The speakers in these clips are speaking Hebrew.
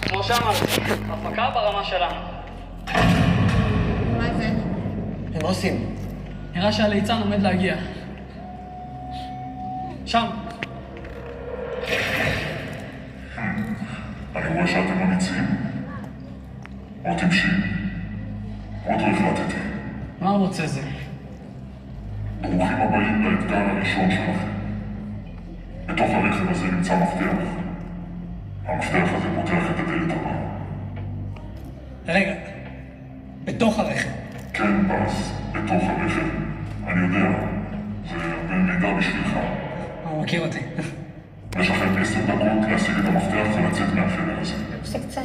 כמו שאמרתי, הפקה ברמה שלנו. מה זה? מה עושים? נראה שהליצן עומד להגיע. שם. אני רואה שאתם אמיצים. או טיפשים. עוד לא החלטתי. מה הוא רוצה זה? ברוכים הבאים לאתגר הראשון שלכם. בתוך הרכב הזה נמצא מפתח. המפתח הזה פותח את הדלת הבאה. רגע, בתוך הרכב. כן, פס, בתוך הרכב. אני יודע, זה הרבה מידע בשבילך. הוא מכיר אותי. יש לכם 10 דקות להשיג את המפתח ולצאת מהחדר הזה. זה קצת.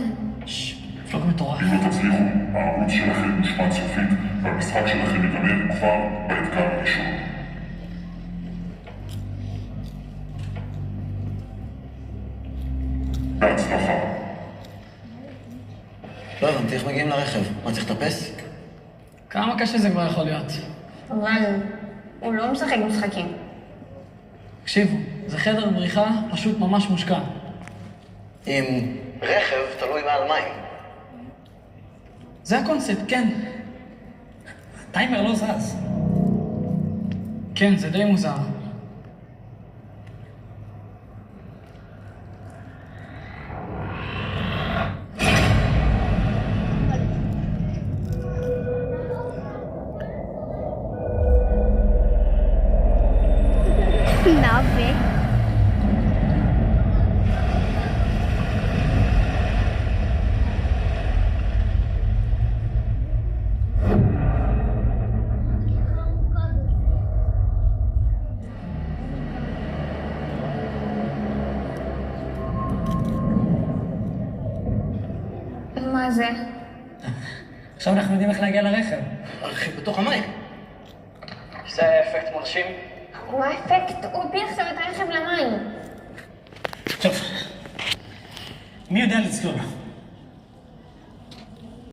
פלוג מטורף. אם לא תצליחו, הערוץ שלכם מושמד סופית, והמשחק שלכם ייגמר כבר באתגר הראשון. בהצלחה. לא הבנתי, איך מגיעים לרכב? מה, צריך לטפס? כמה קשה זה כבר יכול להיות? אבל הוא לא משחק משחקים. תקשיבו, זה חדר בריחה פשוט ממש מושקע. עם רכב תלוי מעל מים. זה הקונספט, כן. טיימר לא זז. כן, זה די מוזר. נאווה. מה זה? עכשיו אנחנו יודעים איך להגיע לרכב. הרכב בתוך המים. זה אפקט מרשים. הוא האפקט, הוא הפיל עכשיו את הרכב למים. עכשיו, מי יודע לצלול?